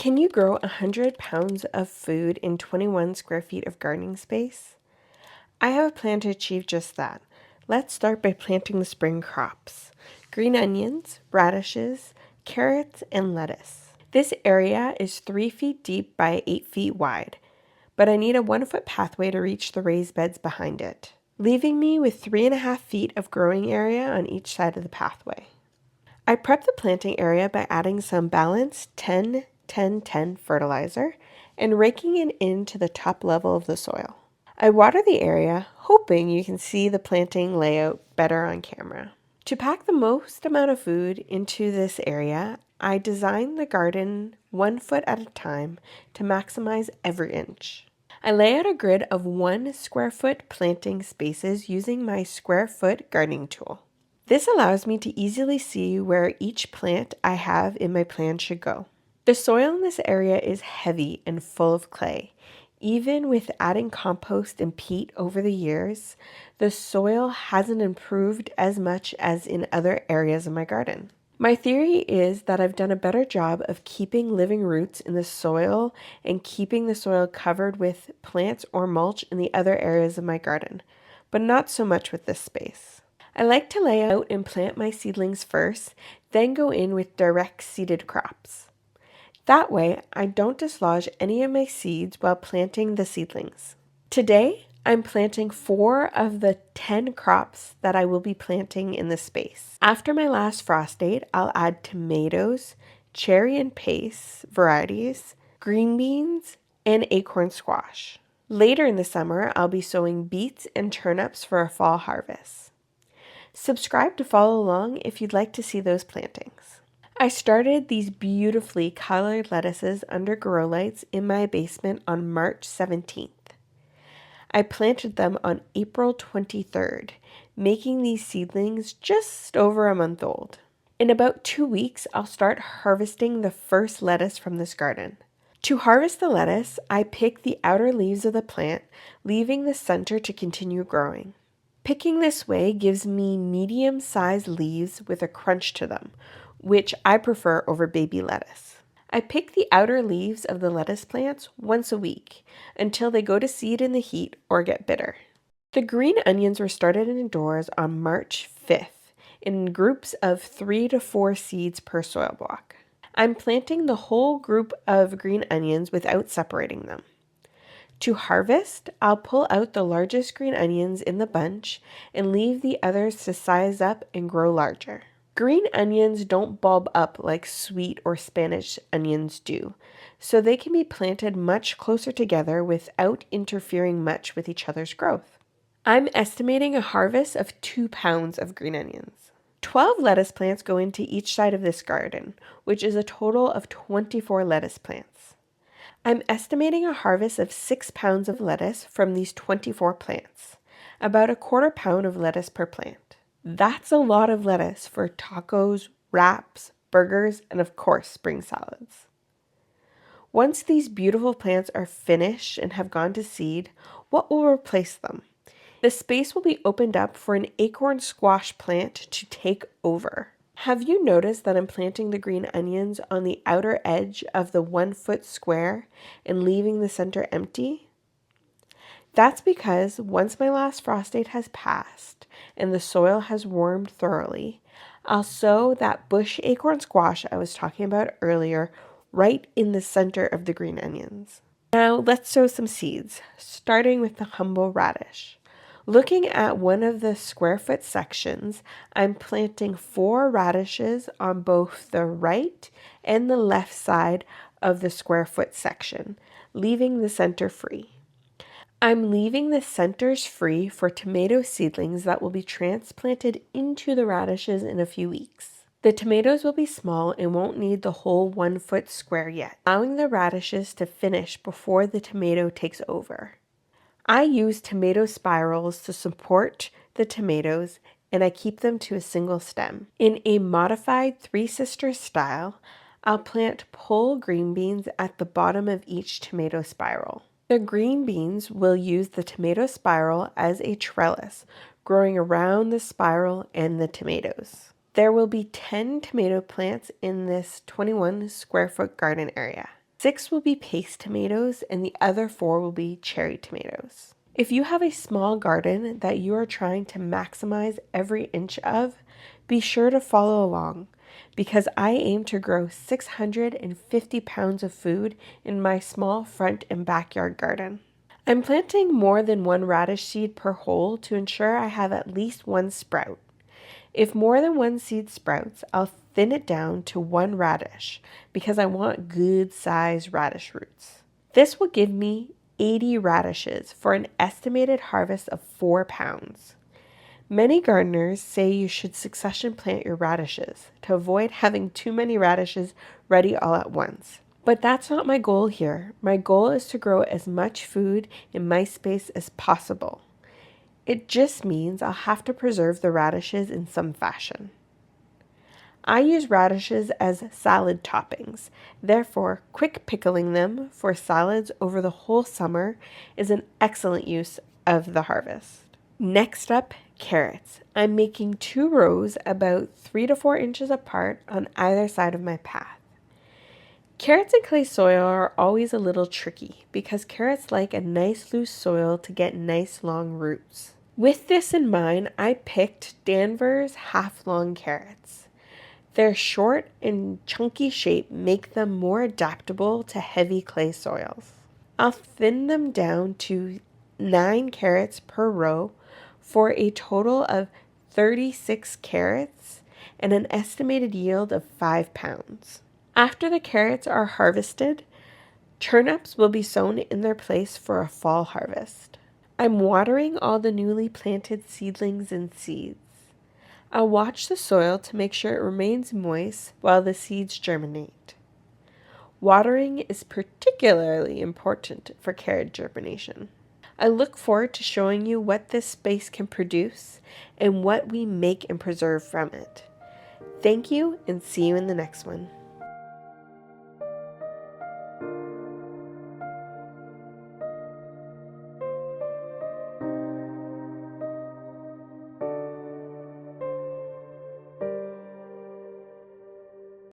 Can you grow 100 pounds of food in 21 square feet of gardening space? I have a plan to achieve just that. Let's start by planting the spring crops: green onions, radishes, carrots, and lettuce. This area is 3 feet deep by 8 feet wide, but I need a 1-foot pathway to reach the raised beds behind it, leaving me with 3.5 feet of growing area on each side of the pathway. I prep the planting area by adding some balanced 10-10-10 fertilizer and raking it into the top level of the soil. I water the area, hoping you can see the planting layout better on camera. To pack the most amount of food into this area, I design the garden 1 foot at a time to maximize every inch. I lay out a grid of 1 square foot planting spaces using my square foot gardening tool. This allows me to easily see where each plant I have in my plan should go. The soil in this area is heavy and full of clay. Even with adding compost and peat over the years, the soil hasn't improved as much as in other areas of my garden. My theory is that I've done a better job of keeping living roots in the soil and keeping the soil covered with plants or mulch in the other areas of my garden, but not so much with this space. I like to lay out and plant my seedlings first, then go in with direct seeded crops. That way, I don't dislodge any of my seeds while planting the seedlings. Today, I'm planting 4 of the 10 crops that I will be planting in this space. After my last frost date, I'll add tomatoes, cherry and pace varieties, green beans, and acorn squash. Later in the summer, I'll be sowing beets and turnips for a fall harvest. Subscribe to follow along if you'd like to see those plantings. I started these beautifully colored lettuces under grow lights in my basement on March 17th. I planted them on April 23rd, making these seedlings just over a month old. In about 2 weeks, I'll start harvesting the first lettuce from this garden. To harvest the lettuce, I pick the outer leaves of the plant, leaving the center to continue growing. Picking this way gives me medium-sized leaves with a crunch to them, which I prefer over baby lettuce. I pick the outer leaves of the lettuce plants once a week until they go to seed in the heat or get bitter. The green onions were started indoors on March 5th in groups of 3 to 4 seeds per soil block. I'm planting the whole group of green onions without separating them. To harvest, I'll pull out the largest green onions in the bunch and leave the others to size up and grow larger. Green onions don't bulb up like sweet or Spanish onions do, so they can be planted much closer together without interfering much with each other's growth. I'm estimating a harvest of 2 pounds of green onions. 12 lettuce plants go into each side of this garden, which is a total of 24 lettuce plants. I'm estimating a harvest of 6 pounds of lettuce from these 24 plants, about a 1/4 pound of lettuce per plant. That's a lot of lettuce for tacos, wraps, burgers, and of course, spring salads. Once these beautiful plants are finished and have gone to seed, what will replace them? The space will be opened up for an acorn squash plant to take over. Have you noticed that I'm planting the green onions on the outer edge of the 1-foot square and leaving the center empty? That's because once my last frost date has passed and the soil has warmed thoroughly, I'll sow that bush acorn squash I was talking about earlier right in the center of the green onions. Now let's sow some seeds, starting with the humble radish. Looking at one of the square foot sections, I'm planting 4 radishes on both the right and the left side of the square foot section, leaving the center free. I'm leaving the centers free for tomato seedlings that will be transplanted into the radishes in a few weeks. The tomatoes will be small and won't need the whole 1-foot square yet, allowing the radishes to finish before the tomato takes over. I use tomato spirals to support the tomatoes, and I keep them to a single stem. In a modified 3 Sisters style, I'll plant pull green beans at the bottom of each tomato spiral. The green beans will use the tomato spiral as a trellis, growing around the spiral and the tomatoes. There will be 10 tomato plants in this 21 square foot garden area. 6 will be paste tomatoes, and the other 4 will be cherry tomatoes. If you have a small garden that you are trying to maximize every inch of, be sure to follow along because I aim to grow 650 pounds of food in my small front and backyard garden. I'm planting more than one radish seed per hole to ensure I have at least one sprout. If more than one seed sprouts, I'll thin it down to one radish because I want good sized radish roots. This will give me 80 radishes for an estimated harvest of 4 pounds. Many gardeners say you should succession plant your radishes to avoid having too many radishes ready all at once. But that's not my goal here. My goal is to grow as much food in my space as possible. It just means I'll have to preserve the radishes in some fashion. I use radishes as salad toppings. Therefore, quick pickling them for salads over the whole summer is an excellent use of the harvest. Next up, carrots. I'm making 2 rows about 3 to 4 inches apart on either side of my path. Carrots in clay soil are always a little tricky because carrots like a nice loose soil to get nice long roots. With this in mind, I picked Danvers half-long carrots. Their short and chunky shape make them more adaptable to heavy clay soils. I'll thin them down to 9 carrots per row for a total of 36 carrots and an estimated yield of 5 pounds. After the carrots are harvested, turnips will be sown in their place for a fall harvest. I'm watering all the newly planted seedlings and seeds. I'll watch the soil to make sure it remains moist while the seeds germinate. Watering is particularly important for carrot germination. I look forward to showing you what this space can produce and what we make and preserve from it. Thank you, and see you in the next one.